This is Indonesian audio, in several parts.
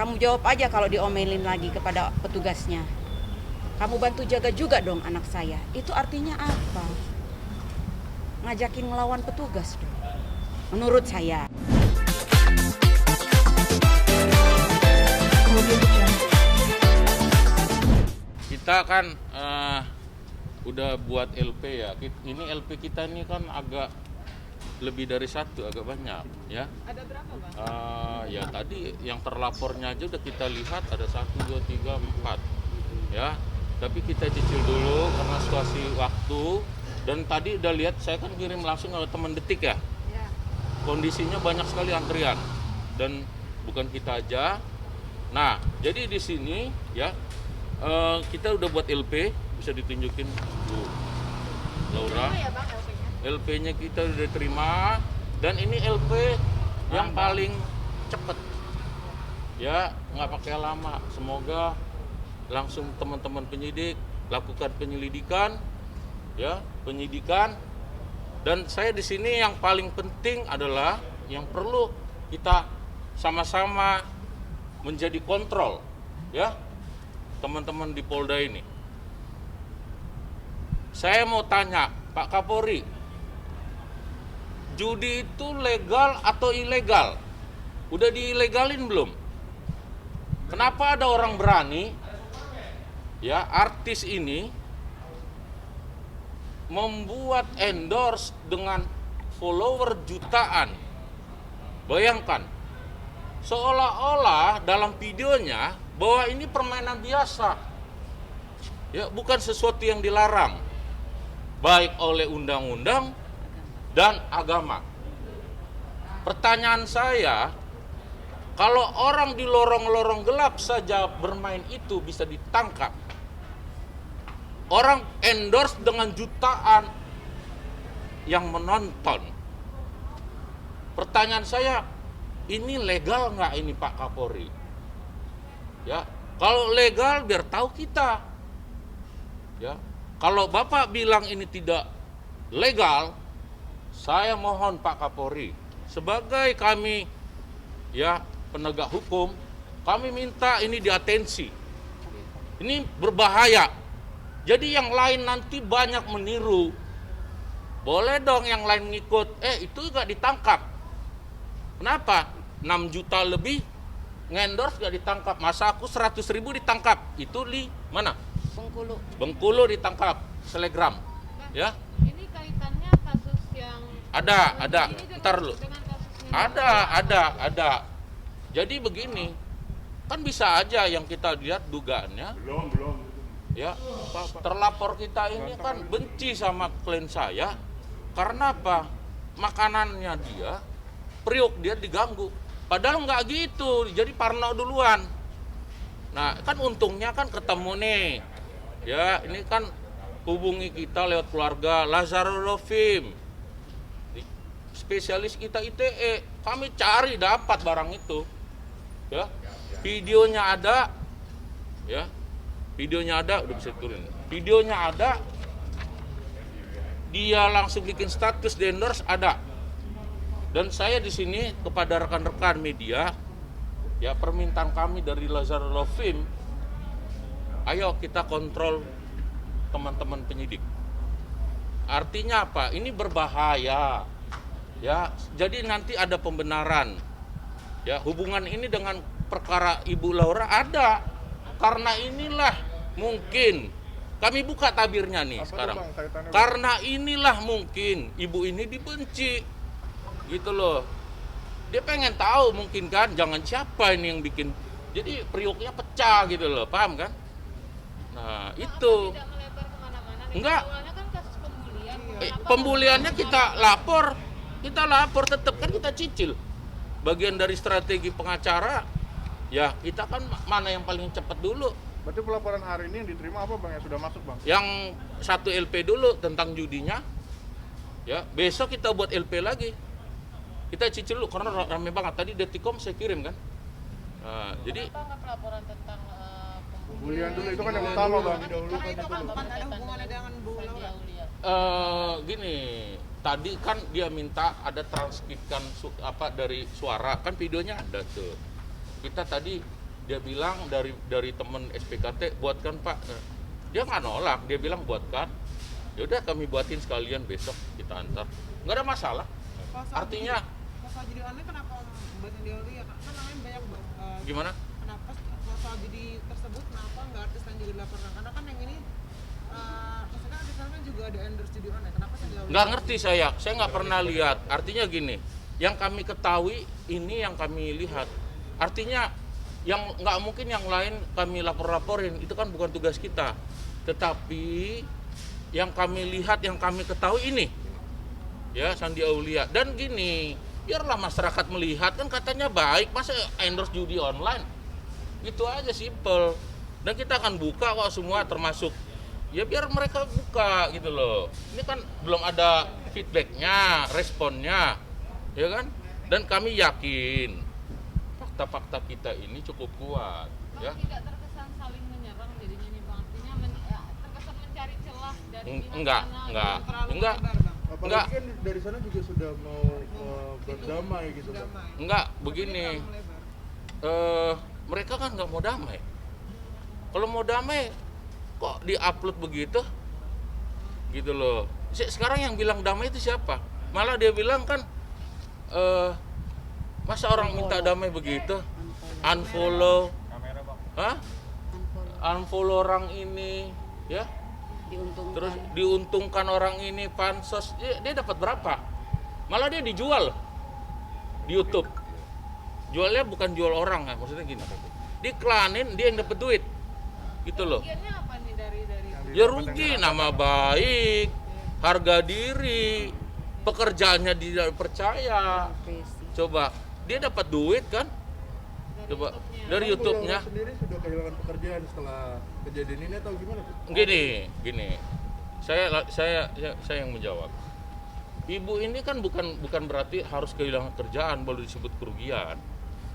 Kamu jawab aja kalau diomelin lagi kepada petugasnya. Kamu bantu jaga juga dong anak saya. Itu artinya apa? Ngajakin ngelawan petugas dong. Menurut saya. Kita kan udah buat LP ya. Ini LP kita ini kan agak lebih dari satu, agak banyak ya. Ada berapa, Bang? Ya tadi yang terlapornya aja udah kita lihat ada 1, 2, 3, 4 ya. Tapi kita cicil dulu karena situasi waktu. Dan tadi udah lihat, saya kan kirim langsung ke teman Detik ya. Ya. Kondisinya banyak sekali antrian dan bukan kita aja. Nah, jadi di sini ya kita udah buat LP, bisa ditunjukin Bu Laura. Terima ya, Bang, LP-nya. LP-nya kita udah terima dan ini LP yang paling cepet. Ya, nggak pakai lama. Semoga langsung teman-teman penyidik lakukan penyelidikan, ya, penyidikan. Dan saya di sini yang paling penting adalah yang perlu kita sama-sama menjadi kontrol, ya, teman-teman di Polda ini. Saya mau tanya, Pak Kapolri, judi itu legal atau ilegal? Udah diilegalin belum? Kenapa ada orang berani, ya, artis ini membuat endorse dengan follower jutaan? Bayangkan, seolah-olah dalam videonya bahwa ini permainan biasa, ya, bukan sesuatu yang dilarang, baik oleh undang-undang dan agama. Pertanyaan saya, kalau orang di lorong-lorong gelap saja bermain itu bisa ditangkap, orang endorse dengan jutaan yang menonton. Pertanyaan saya, ini legal nggak ini Pak Kapolri? Ya, kalau legal biar tahu kita. Ya, kalau Bapak bilang ini tidak legal, saya mohon Pak Kapolri, sebagai kami, ya, penegak hukum, kami minta ini diatensi. Ini berbahaya. Jadi yang lain nanti banyak meniru. Boleh dong yang lain ngikut. Itu nggak ditangkap. Kenapa? 6 juta lebih ngendorse nggak ditangkap. Masa aku 100.000 ditangkap? Itu di mana? Bengkulu. Bengkulu ditangkap, Selegram. Nah, Ya, ini kaitannya kasus yang ada. ini dengan- Ntar dulu. dengan kasusnya Ada. Jadi begini, kan bisa aja yang kita lihat dugaannya. Belum. Ya, terlapor kita ini kan benci sama klien saya. Karena apa? Makanannya dia, periuk dia diganggu. Padahal nggak gitu, jadi parno duluan. Nah, kan untungnya kan ketemu nih. Ya, ini kan hubungi kita lewat keluarga Lazaro Lovim, spesialis kita ITE. Kami cari dapat barang itu. Ya, videonya ada. Ya, videonya ada, udah bisa turun. Videonya ada. Dia langsung bikin status di endorse ada. Dan saya di sini kepada rekan-rekan media, ya, permintaan kami dari Lazaro Lovim, ayo kita kontrol teman-teman penyidik. Artinya apa? Ini berbahaya. Ya, jadi nanti ada pembenaran. Ya, hubungan ini dengan perkara Ibu Laura ada. Karena inilah mungkin kami buka tabirnya nih. Apa sekarang. tuh, Bang, kaitannya, Bang? Karena inilah mungkin ibu ini dibenci. Gitu loh. Dia pengen tahu mungkin kan, jangan siapa ini yang bikin. Jadi periuknya pecah gitu loh, paham kan? Nah, itu. Apa tidak melebar kemana-mana nih? Enggak. Awalnya kan kasus pembulian. Kenapa Pembuliannya kasus kita lapor tetap kan kita cicil. Bagian dari strategi pengacara, ya kita kan mana yang paling cepat dulu. Berarti pelaporan hari ini yang diterima apa, Bang, yang sudah masuk, Bang? Yang 1 LP dulu tentang judinya, ya besok kita buat LP lagi. Kita cicil dulu karena rame banget. Tadi Detikom saya kirim kan. Nah, jadi Kenapa nggak pelaporan tentang Pembulian dulu itu kan yang utama, Bang. Karena itu kan ada hubungannya dengan Bu Laura. gini, tadi kan dia minta ada transkripkan dari suara, kan videonya ada tuh. Kita tadi dia bilang dari temen SPKT buatkan Pak. Dia nggak nolak, dia bilang buatkan. Ya udah kami buatin sekalian besok kita antar. Nggak ada masalah. Artinya Masalah jadi aneh kenapa Mbak Sandy Aulia? Kan namanya banyak gimana? kenapa masalah jadi tersebut kenapa nggak artis lain juga dilaporkan? Karena kan yang ini maksudnya artis lain kan juga ada endorse jadi aneh. Kenapa Sandy Aulia? Nggak ngerti saya nggak pernah lihat. Artinya gini, yang kami ketahui ini yang kami lihat. Artinya yang nggak mungkin yang lain kami laporin, itu kan bukan tugas kita. Tetapi yang kami lihat, yang kami ketahui ini, ya Sandy Aulia. Dan gini, biarlah masyarakat melihat, kan katanya baik, masa endorse judi online? Gitu aja, simple. Dan kita akan buka kok semua, termasuk ya biar mereka buka gitu loh. Ini kan belum ada feedbacknya, responnya, ya kan? Dan kami yakin fakta-fakta kita ini cukup kuat, ya. Tidak terkesan saling menyerang jadinya nih Bang. Artinya terkesan mencari celah dari pihak Enggak, mana, enggak, gitu. Terlalu enggak. lebar, Bang. Apalagi Enggak. kan dari sana juga sudah mau berdamai gitu Bang. Damai. Enggak, Tapi begini. terlalu melebar. Mereka kan nggak mau damai. Kalau mau damai, kok diupload begitu? Gitu loh. Sekarang yang bilang damai itu siapa? Malah dia bilang kan, masa orang minta damai begitu? Unfollow, hah? Unfollow orang ini, ya? Diuntungkan. Terus diuntungkan orang ini, pansos, dia dapat berapa? Malah dia dijual di YouTube. Jualnya bukan jual orang, ya, maksudnya gini. Diklanin, dia yang dapat duit. Gitu loh. Kerugiannya apa nih dari Ya rugi, nama baik, harga diri, pekerjaannya dia percaya. Profesi. Coba, dia dapat duit kan? Coba dari YouTube-nya. Beliau sendiri sudah kehilangan pekerjaan setelah kejadian ini atau gimana tuh? Gini. Saya yang menjawab. Ibu ini kan bukan berarti harus kehilangan kerjaan baru disebut kerugian.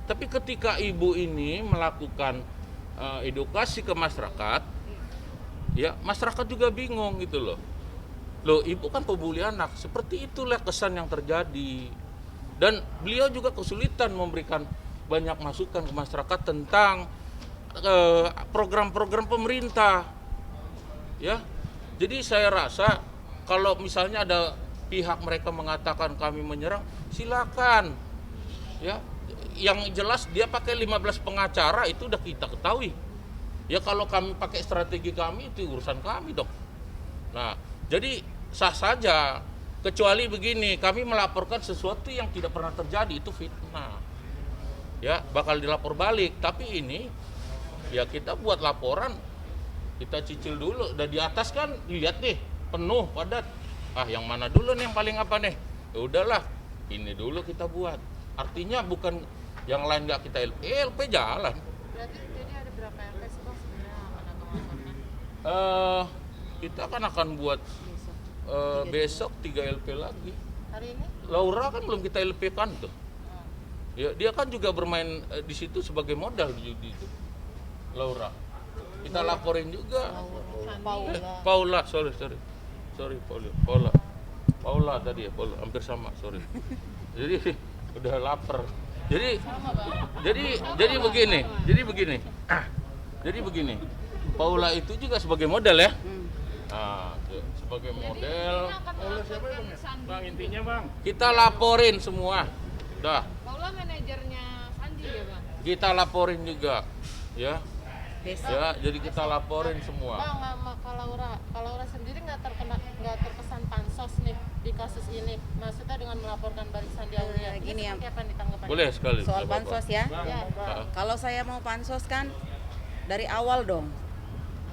Tapi ketika ibu ini melakukan edukasi ke masyarakat, ya masyarakat juga bingung gitu loh. Loh, ibu kan pembuli anak, seperti itulah kesan yang terjadi. Dan beliau juga kesulitan memberikan banyak masukan ke masyarakat tentang program-program pemerintah. Ya. Jadi saya rasa kalau misalnya ada pihak mereka mengatakan kami menyerang, silakan. Ya. Yang jelas dia pakai 15 pengacara itu udah kita ketahui. Ya kalau kami pakai strategi kami itu urusan kami dong. Nah, jadi sah saja, kecuali begini, kami melaporkan sesuatu yang tidak pernah terjadi, itu fitnah. Ya, bakal dilapor balik. Tapi ini ya kita buat laporan, kita cicil dulu. Udah di atas kan lihat nih, penuh padat. Yang mana dulu nih yang paling apa nih? Ya udahlah, ini dulu kita buat. Artinya bukan yang lain nggak kita LP jalan. Berarti jadi ada berapa LP sih Bang sebenarnya akan abang laporkan? Kita kan buat besok 3 LP lagi. Hari ini? Laura kan belum kita LP kan tuh. Ya, dia kan juga bermain di situ sebagai modal di judi itu. Laura. Kita laporin juga. Paula, sorry. Paula tadi ya, Paula hampir sama, sorry. Jadi udah lapar. Jadi begini. Jadi begini. Paula itu juga sebagai model ya. Nah, sebagai model. Bang, intinya Bang, Kita laporin semua. Dah, Paula manajernya Sandi ya Bang? kita laporin juga. Ya. Besok. Ya, jadi kita laporin semua. Bang, sama Kak Laura sendiri nggak terkesan pansos nih di kasus ini. Maksudnya dengan melaporkan balik Sandy Aulia. Ini Gini ya. seperti apa nih tanggapannya? Boleh sekali. Soal nggak apa-apa. bansos ya. Ya. Kalau saya mau pansos kan dari awal dong.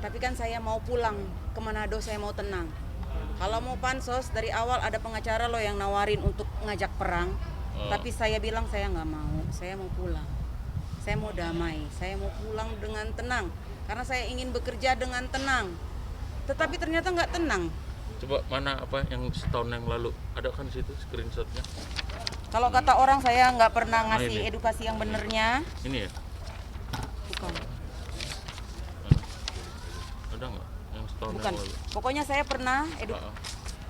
Tapi kan saya mau pulang ke Manado, saya mau tenang. Kalau mau pansos dari awal ada pengacara loh yang nawarin untuk ngajak perang. Tapi saya bilang saya nggak mau, saya mau pulang. Saya mau damai, saya mau pulang dengan tenang. Karena saya ingin bekerja dengan tenang. Tetapi ternyata nggak tenang. Coba mana apa yang setahun yang lalu ada kan di situ screenshotnya. Kalau kata orang saya nggak pernah ngasih ini. edukasi yang benernya. Ini ya. Bukan. Ada nggak yang setahun Bukan. yang lalu? Pokoknya saya pernah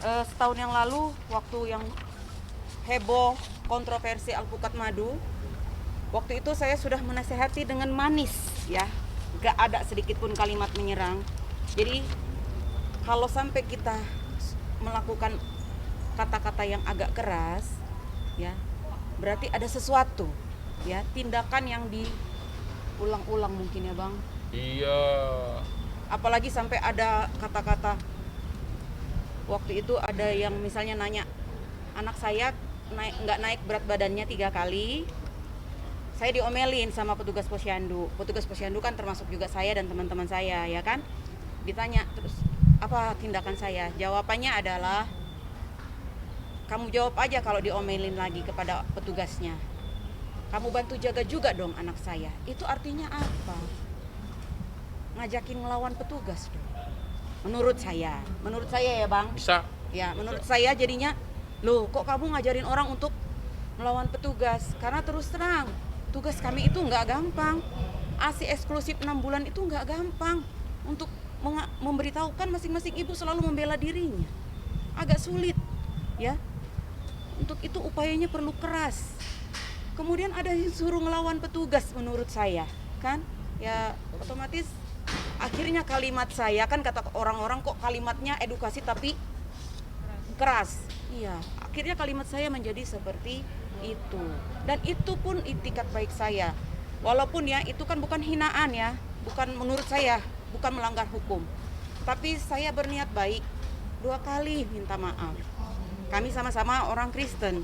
setahun yang lalu waktu yang heboh kontroversi alpukat madu. Waktu itu saya sudah menasehati dengan manis ya, gak ada sedikit pun kalimat menyerang. Jadi kalau sampai kita melakukan kata-kata yang agak keras ya, berarti ada sesuatu ya, tindakan yang diulang-ulang mungkin ya Bang. Iya. Apalagi sampai ada kata-kata, waktu itu ada yang misalnya nanya, anak saya nggak naik berat badannya 3 kali. Saya diomelin sama petugas posyandu. Petugas posyandu kan termasuk juga saya dan teman-teman saya ya kan. Ditanya terus apa tindakan saya? Jawabannya adalah, kamu jawab aja kalau diomelin lagi kepada petugasnya. Kamu bantu jaga juga dong anak saya. Itu artinya apa? Ngajakin ngelawan petugas dong. Menurut saya ya Bang. Bisa. Ya, menurut saya jadinya, loh kok kamu ngajarin orang untuk melawan petugas? Karena terus terang, tugas kami itu nggak gampang. ASI eksklusif 6 bulan itu nggak gampang. Untuk memberitahukan masing-masing ibu selalu membela dirinya. Agak sulit, ya. Untuk itu upayanya perlu keras. Kemudian ada yang suruh ngelawan petugas menurut saya, kan? Ya otomatis akhirnya kalimat saya, kan kata orang-orang kok kalimatnya edukasi tapi keras. Iya, akhirnya kalimat saya menjadi seperti itu. Dan itu pun itikat baik saya. Walaupun ya itu kan bukan hinaan ya, bukan menurut saya, bukan melanggar hukum. Tapi saya berniat baik. 2 kali minta maaf. Kami sama-sama orang Kristen.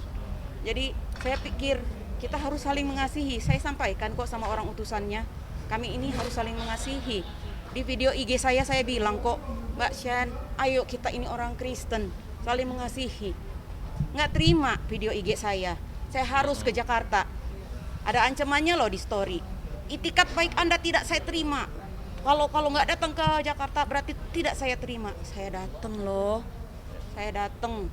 Jadi saya pikir kita harus saling mengasihi. Saya sampaikan kok sama orang utusannya, kami ini harus saling mengasihi. Di video IG saya bilang kok, Mbak Shan, ayo kita ini orang Kristen, saling mengasihi. Nggak terima video IG saya harus ke Jakarta. Ada ancamannya loh di story. Itikat baik Anda tidak saya terima. Kalau nggak datang ke Jakarta berarti tidak saya terima. Saya datang loh, saya datang,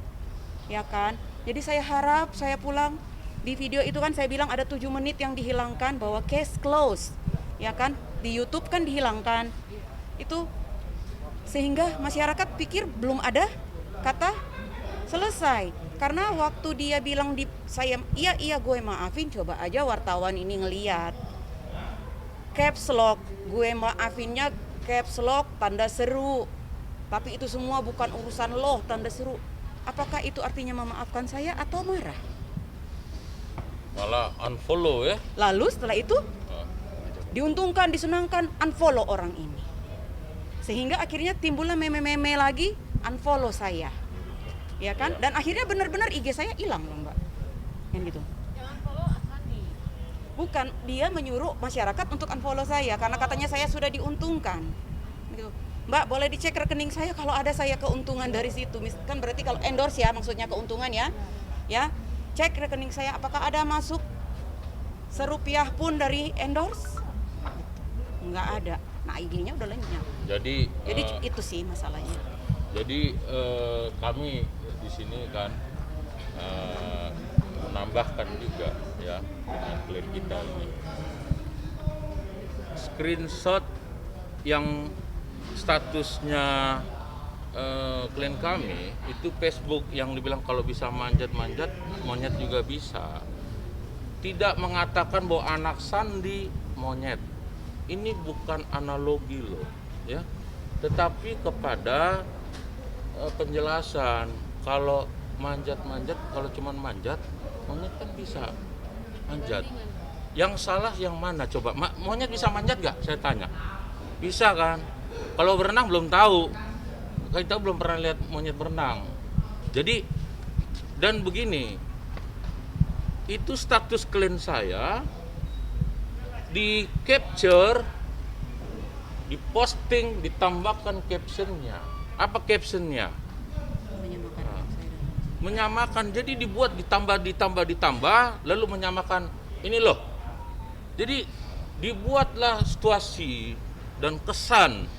ya kan. Jadi saya harap saya pulang. Di video itu kan saya bilang ada 7 menit yang dihilangkan bahwa case close, ya kan. Di YouTube kan dihilangkan. Itu sehingga masyarakat pikir belum ada kata selesai. Karena waktu dia bilang iya gue maafin, coba aja wartawan ini ngeliat caps lock, gue maafinnya caps lock tanda seru. Tapi itu semua bukan urusan lo, tanda seru. Apakah itu artinya memaafkan saya atau marah? Malah unfollow ya. Lalu setelah itu diuntungkan, disenangkan, unfollow orang ini. Sehingga akhirnya timbullah meme-meme lagi, unfollow saya. Ya kan? Dan akhirnya benar-benar IG saya hilang loh Mbak. Yang gitu. Jangan follow Asandi. Bukan, dia menyuruh masyarakat untuk unfollow saya karena katanya saya sudah diuntungkan. Gitu. Mbak, boleh dicek rekening saya kalau ada saya keuntungan dari situ. Kan berarti kalau endorse ya, maksudnya keuntungan ya. Ya, cek rekening saya apakah ada masuk serupiah pun dari endorse? Nggak ada. Nah, IG-nya udah lenyap. Jadi Itu sih masalahnya. Jadi kami di sini kan menambahkan juga ya dengan klien kita ini screenshot yang statusnya klien kami itu Facebook yang dibilang kalau bisa manjat-manjat monyet juga bisa, tidak mengatakan bahwa anak Sandi monyet. Ini bukan analogi loh ya, tetapi kepada penjelasan. Kalau manjat-manjat, kalau cuman manjat, monyet kan bisa manjat. Yang salah yang mana coba? Monyet bisa manjat gak? Saya tanya. Bisa kan? Kalau berenang belum tahu. Kita belum pernah lihat monyet berenang. Jadi, dan begini, itu status klien saya di capture, diposting, ditambahkan captionnya. Apa captionnya? Menyamakan. Jadi dibuat ditambah, lalu menyamakan. Ini loh. Jadi dibuatlah situasi dan kesan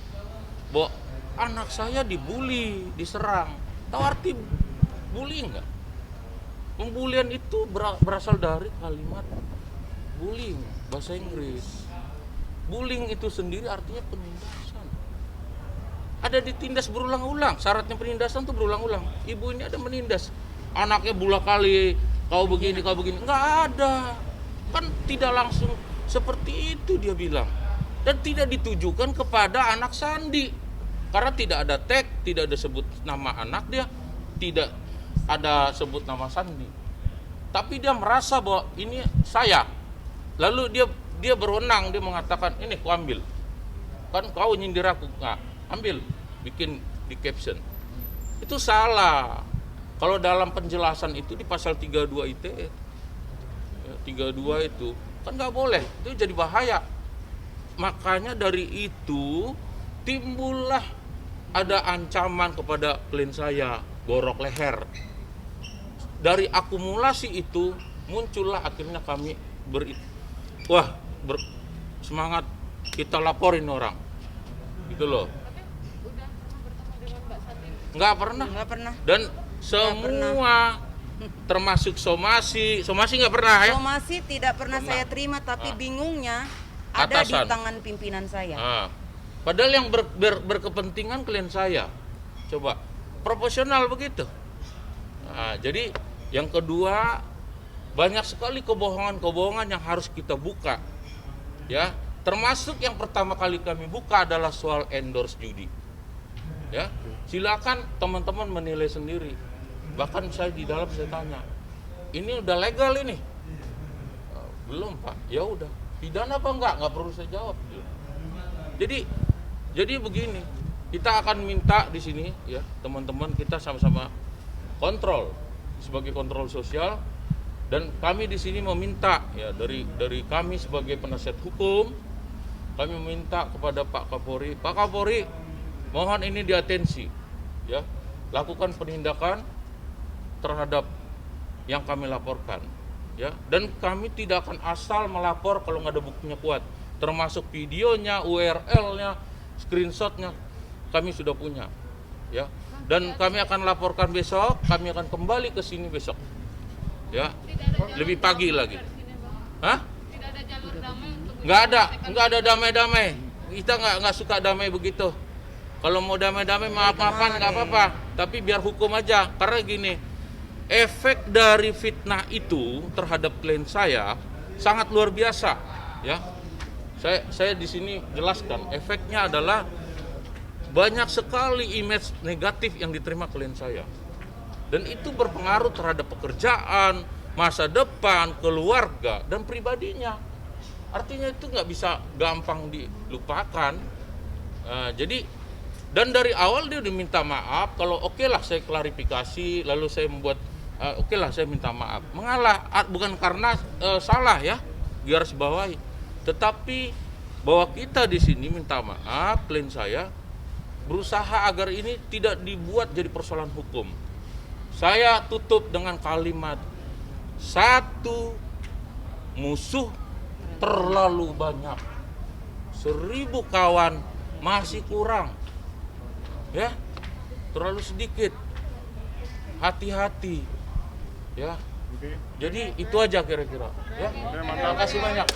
bahwa anak saya dibully, diserang. Tahu arti bully nggak? Pembulian itu berasal dari kalimat bullying, bahasa Inggris. Bullying itu sendiri artinya penindasan. Ada ditindas berulang-ulang. Syaratnya penindasan itu berulang-ulang. Ibu ini ada menindas anaknya, bola kali, kau begini, kau begini. Enggak ada. Kan tidak langsung seperti itu dia bilang. Dan tidak ditujukan kepada anak Sandi. Karena tidak ada tag, tidak ada sebut nama anak dia, tidak ada sebut nama Sandi. Tapi dia merasa bahwa ini saya. Lalu dia berwenang, dia mengatakan, ini ku ambil. Kan kau nyindir aku, nah, ambil, bikin di caption. Itu salah. Kalau dalam penjelasan itu di pasal 32 ITE, ya, 32 itu kan nggak boleh, itu jadi bahaya. Makanya dari itu timbullah ada ancaman kepada klien saya, gorok leher. Dari akumulasi itu muncullah akhirnya kami semangat kita laporin orang, gitu loh. Tapi udah pernah bertemu dengan Mbak Sandi? Nggak pernah. Dan semua termasuk somasi nggak pernah ya. Somasi tidak pernah saya terima, tapi bingungnya ada di Atasan. tangan pimpinan saya. Padahal yang berkepentingan klien saya, coba proporsional begitu. Jadi yang kedua, banyak sekali kebohongan yang harus kita buka, ya. Termasuk yang pertama kali kami buka adalah soal endorse judi, ya. Silakan teman-teman menilai sendiri. Bahkan saya di dalam saya tanya, ini udah legal ini? Belum Pak. Ya udah, pidana apa enggak perlu saya jawab. Jadi begini, kita akan minta di sini ya teman-teman, kita sama-sama kontrol sebagai kontrol sosial, dan kami di sini meminta ya dari kami sebagai penasihat hukum, kami meminta kepada Pak Kapolri, mohon ini diatensi ya, lakukan penindakan terhadap yang kami laporkan ya, dan kami tidak akan asal melapor kalau nggak ada buktinya kuat, termasuk videonya, URL-nya, screenshot-nya kami sudah punya ya, dan kami akan laporkan besok, kami akan kembali ke sini besok ya, lebih pagi lagi. Hah? Tidak ada jalur damai untuk Nggak ada damai-damai. Kita nggak suka damai begitu. Kalau mau damai-damai maaf-maafan nggak apa-apa, tapi biar hukum aja. Karena gini, efek dari fitnah itu terhadap klien saya sangat luar biasa, ya. Saya di sini jelaskan, efeknya adalah banyak sekali image negatif yang diterima klien saya, dan itu berpengaruh terhadap pekerjaan, masa depan, keluarga, dan pribadinya. Artinya itu nggak bisa gampang dilupakan. Jadi, dan dari awal dia diminta maaf. Kalau oke lah saya klarifikasi, lalu saya membuat oke lah saya minta maaf. Mengalah bukan karena salah ya, garis bawahi, tetapi bahwa kita di sini minta maaf, klien saya berusaha agar ini tidak dibuat jadi persoalan hukum. Saya tutup dengan kalimat, satu musuh terlalu banyak, 1000 kawan masih kurang, ya, terlalu sedikit, hati-hati, ya. Jadi itu aja kira-kira, ya. Terima kasih banyak.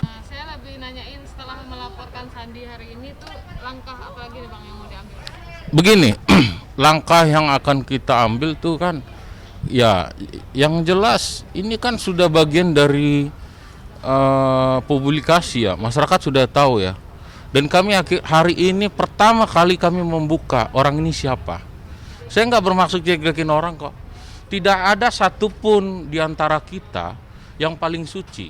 Nah, saya lebih nanyain setelah melaporkan Sandi hari ini tuh langkah apa lagi nih Bang yang mau diambil? Begini, langkah yang akan kita ambil tuh kan, ya, yang jelas ini kan sudah bagian dari publikasi ya, masyarakat sudah tahu ya. Dan kami hari ini pertama kali kami membuka orang ini siapa. Saya nggak bermaksud jelekin orang kok. Tidak ada satupun di antara kita yang paling suci.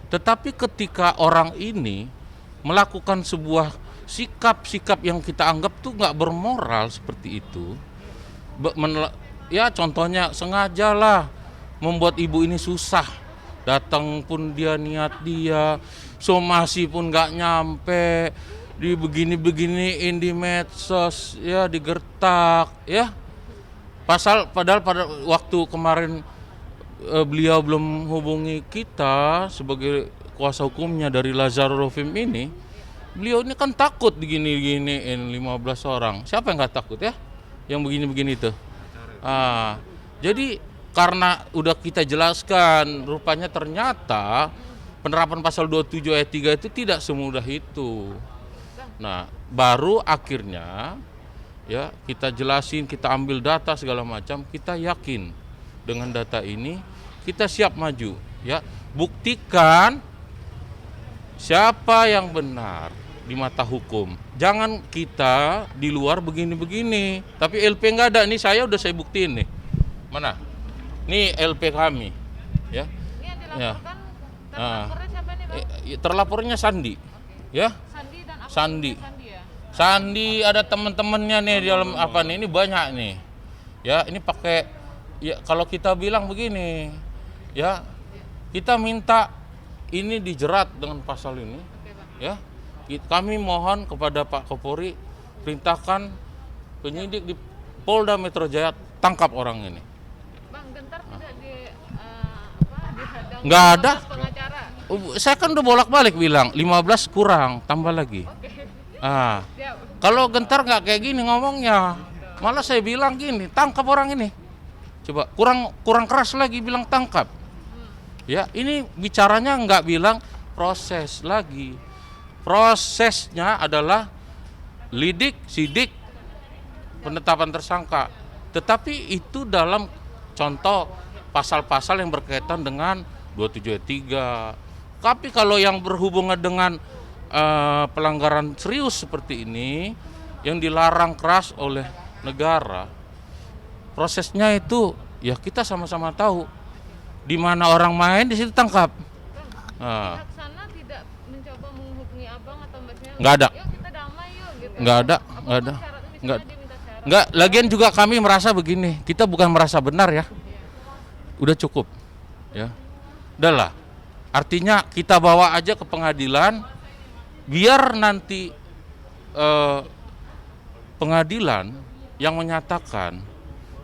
Tetapi ketika orang ini melakukan sebuah sikap-sikap yang kita anggap tuh nggak bermoral seperti itu, ya contohnya sengajalah membuat ibu ini susah, datang pun dia niat dia, somasi pun nggak nyampe, di begini-beginiin di medsos, ya digertak, ya. Padahal pada waktu kemarin beliau belum hubungi kita sebagai kuasa hukumnya dari Lazarus Rofim ini, beliau ini kan takut digini-giniin 15 orang. Siapa yang nggak takut ya? Yang begini-begini itu. Jadi karena udah kita jelaskan, rupanya ternyata penerapan pasal 27 ayat 3 itu tidak semudah itu. Nah, baru akhirnya ya kita jelasin, kita ambil data segala macam, kita yakin dengan data ini kita siap maju, ya. Buktikan siapa yang benar di mata hukum. Jangan kita di luar begini-begini. Tapi LP nggak ada, nih saya buktiin nih. Mana? Nih LP kami, ya. Ini yang Ya. dilaporkan terlapornya siapa nih Bang? Terlapornya Sandi, ya. Sandi dan apa? Sandi. Sandi ya? Sandi ada teman-temannya nih di dalam apa nih? Ini banyak nih. Ya, ini pakai ya kalau kita bilang begini, ya. Kita minta ini dijerat dengan pasal ini. Oke, Bang. Ya. Kami mohon kepada Pak Kapolri perintahkan penyidik di Polda Metro Jaya tangkap orang ini. Bang, Gentar tidak dihadang Nggak ada. proses pengacara. Saya kan udah bolak-balik bilang 15 kurang, tambah lagi. Siap. Kalau Gentar nggak kayak gini ngomongnya, malah saya bilang gini, tangkap orang ini. Coba kurang keras lagi bilang tangkap. Ya, ini bicaranya nggak bilang proses lagi. Prosesnya adalah lidik, sidik, penetapan tersangka. Tetapi itu dalam contoh pasal-pasal yang berkaitan dengan 27 ayat 3. Tapi kalau yang berhubungan dengan pelanggaran serius seperti ini yang dilarang keras oleh negara, prosesnya itu ya kita sama-sama tahu di mana orang main di situ tangkap. Pihak sana tidak mencoba menghubungi abang atau mbaknya? Nggak ada. Yuk kita damai yuk gitu. Nggak ada, Apapun nggak ada. syaratnya, misalnya Nggak. dia minta syarat. Enggak, lagian juga kami merasa begini, kita bukan merasa benar ya. Udah cukup. Ya. Udahlah. Artinya kita bawa aja ke pengadilan biar nanti pengadilan yang menyatakan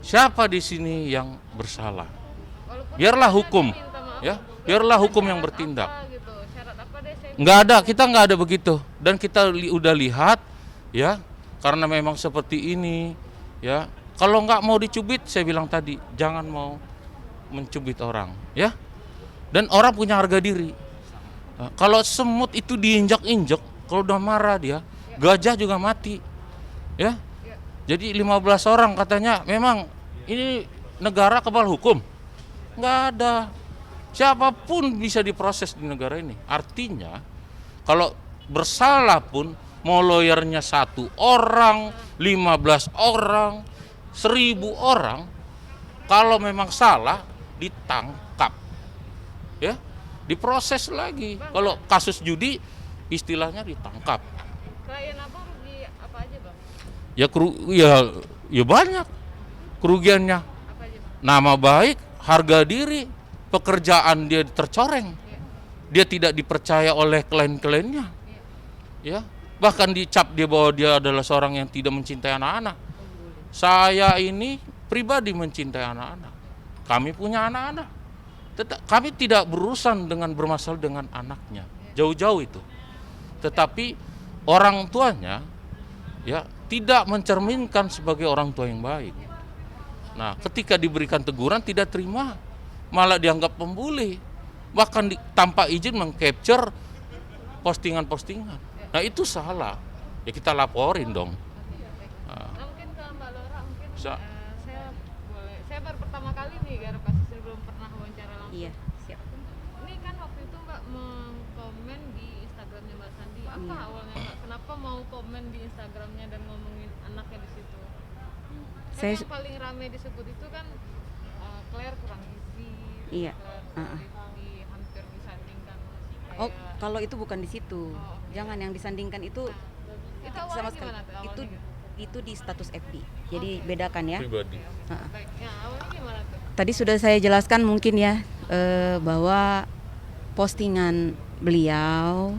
siapa di sini yang bersalah. Walaupun Biarlah dia hukum, minta maaf, ya. Biarlah hukum yang syarat bertindak. apa gitu. Syarat apa deh saya Nggak ada, kita nggak ada begitu. Dan kita udah lihat, ya, karena memang seperti ini, ya. Kalau nggak mau dicubit, saya bilang tadi, jangan mau mencubit orang, ya. Dan orang punya harga diri. Nah, kalau semut itu diinjak-injak, kalau udah marah dia, gajah juga mati, ya. Jadi 15 orang katanya, memang ini negara kebal hukum. Nggak ada. Siapapun bisa diproses di negara ini. Artinya, kalau bersalah pun, mau lawyernya 1 orang, 15 orang, 1000 orang, kalau memang salah, ditangkap. Ya, diproses lagi. Kalau kasus judi, istilahnya ditangkap. klien abang rugi apa aja bang? Ya banyak kerugiannya. Apa aja bang? Nama baik, harga diri, pekerjaan dia tercoreng. Dia tidak dipercaya oleh klien-kliennya. Ya, bahkan dicap dia bahwa dia adalah seorang yang tidak mencintai anak-anak. Saya ini pribadi mencintai anak-anak. Kami punya anak-anak. Kami tidak berurusan dengan bermasalah dengan anaknya. Jauh-jauh itu. Tetapi orang tuanya ya tidak mencerminkan sebagai orang tua yang baik. Nah, ketika diberikan teguran tidak terima, malah dianggap pembuli. Bahkan tanpa izin meng-capture postingan-postingan. Nah, itu salah. Ya kita laporin dong. Nah, mungkin ke Mbak Lora mungkin Bisa. saya baru pertama kali nih garap kasus, belum pernah wawancara langsung. Iya, siap. Ini kan waktu itu Mbak mengkomen di Instagramnya Mbak Sandi. Apa awalnya Mbak? Kenapa mau komen di Instagramnya dan ngomongin anaknya di situ? Kan Saya- yang paling ramai disebut itu kan Claire kurang gizi. Iya. Claire hampir disandingkan kayak. Oh, kalau itu bukan di situ. Oh, oke. Jangan yang disandingkan itu Itu awalnya sama sekali. gimana tuh? Awalnya Itu gimana? itu di status FB. Jadi bedakan ya. Pribadi. Baik, ya awalnya gimana tuh? Tadi sudah saya jelaskan mungkin ya bahwa postingan beliau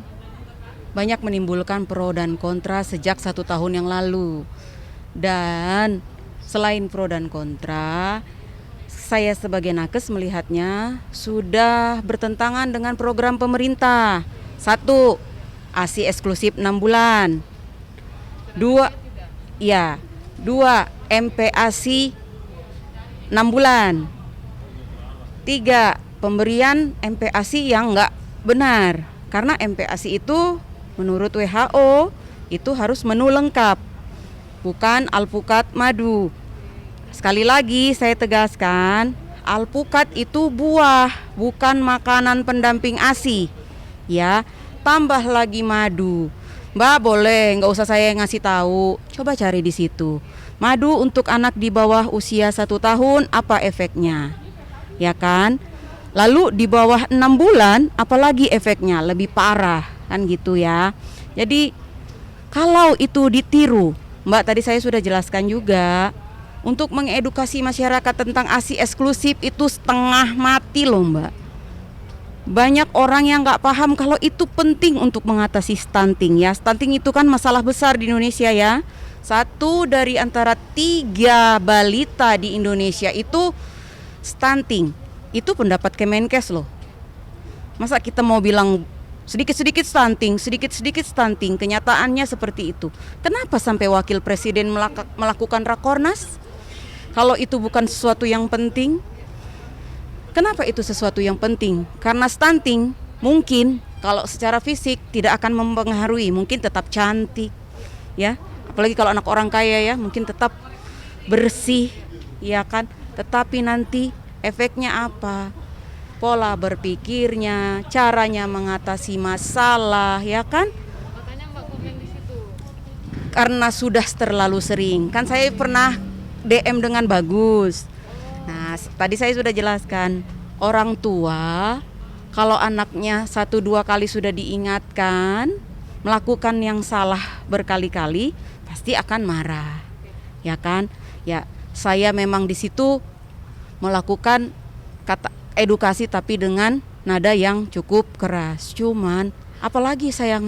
banyak menimbulkan pro dan kontra sejak 1 tahun yang lalu. Dan selain pro dan kontra, saya sebagai nakes melihatnya sudah bertentangan dengan program pemerintah. 1, ASI eksklusif 6 bulan. 2, ya, 2, MPASI 6 bulan. 3, pemberian MPASI yang enggak benar. Karena MPASI itu menurut WHO itu harus menu lengkap, bukan alpukat madu. Sekali lagi saya tegaskan, alpukat itu buah, bukan makanan pendamping ASI. Ya, tambah lagi madu. Mbak boleh, nggak usah saya ngasih tahu. Coba cari di situ. Madu untuk anak di bawah usia 1 tahun, apa efeknya? Ya kan? Lalu di bawah 6 bulan, apalagi efeknya? Lebih parah, kan gitu ya. Jadi kalau itu ditiru, Mbak tadi saya sudah jelaskan juga, untuk mengedukasi masyarakat tentang ASI eksklusif itu setengah mati loh Mbak. Banyak orang yang nggak paham kalau itu penting untuk mengatasi stunting ya. Stunting itu kan masalah besar di Indonesia ya. 1 dari antara 3 balita di Indonesia itu stunting. Itu pendapat Kemenkes loh. Masa kita mau bilang sedikit-sedikit stunting, kenyataannya seperti itu. Kenapa sampai wakil presiden melakukan rakornas? Kalau itu bukan sesuatu yang penting. Kenapa itu sesuatu yang penting? Karena stunting mungkin kalau secara fisik tidak akan mempengaruhi, mungkin tetap cantik, ya. Apalagi kalau anak orang kaya ya, mungkin tetap bersih, ya kan. Tetapi nanti efeknya apa? Pola berpikirnya, caranya mengatasi masalah, ya kan? Makanya Mbak komen di situ. Karena sudah terlalu sering. Kan saya pernah DM dengan bagus. Nah, tadi saya sudah jelaskan, orang tua kalau anaknya 1-2 kali sudah diingatkan melakukan yang salah berkali-kali, pasti akan marah. Ya kan? Ya, saya memang di situ melakukan kata edukasi tapi dengan nada yang cukup keras. Cuman apalagi saya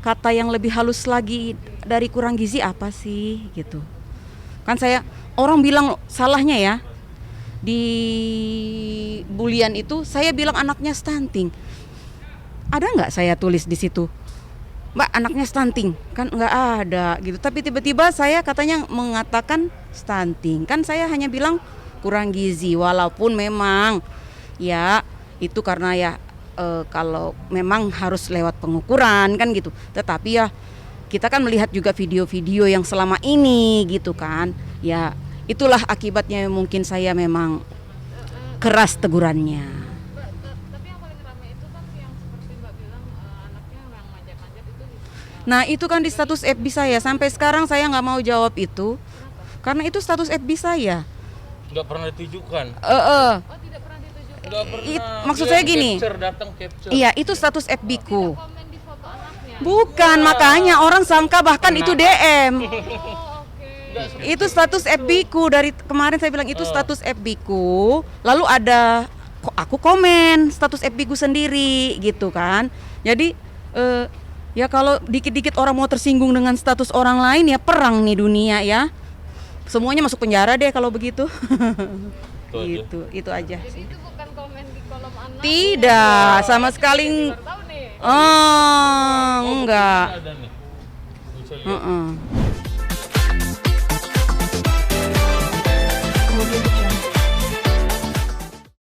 kata yang lebih halus lagi dari kurang gizi apa sih gitu. Kan saya orang bilang salahnya ya di bulian itu saya bilang anaknya stunting. Ada nggak saya tulis di situ, Mbak anaknya stunting? Kan nggak ada gitu. Tapi tiba-tiba saya katanya mengatakan stunting. Kan saya hanya bilang kurang gizi, walaupun memang ya itu karena ya kalau memang harus lewat pengukuran kan gitu. Tetapi ya kita kan melihat juga video-video yang selama ini gitu kan. Ya itulah akibatnya mungkin saya memang keras tegurannya. Tapi yang paling ramai itu kan yang seperti Mbak bilang anaknya yang manjat-manjat itu. Nah itu kan di status FB saya. Sampai sekarang saya nggak mau jawab itu. Karena itu status FB saya. Nggak pernah ditujukan. Oh tidak pernah ditujukan. Nggak pernah. Maksud Dia saya gini. capture. Iya itu status FB ku. Komen di foto anaknya. Bukan, makanya orang sangka bahkan itu DM. Oh oke. Itu status FB ku, dari kemarin saya bilang itu status FB ku. Lalu ada aku komen status FB ku sendiri gitu kan. Jadi ya kalau dikit-dikit orang mau tersinggung dengan status orang lain ya perang nih dunia ya. Semuanya masuk penjara deh kalau begitu. Itu aja Jadi sih. itu bukan komen di kolom anak. Tidak, sama sekali. Baru tahu nih. Oh, enggak. Ada nih. Bisa lihat. Heeh.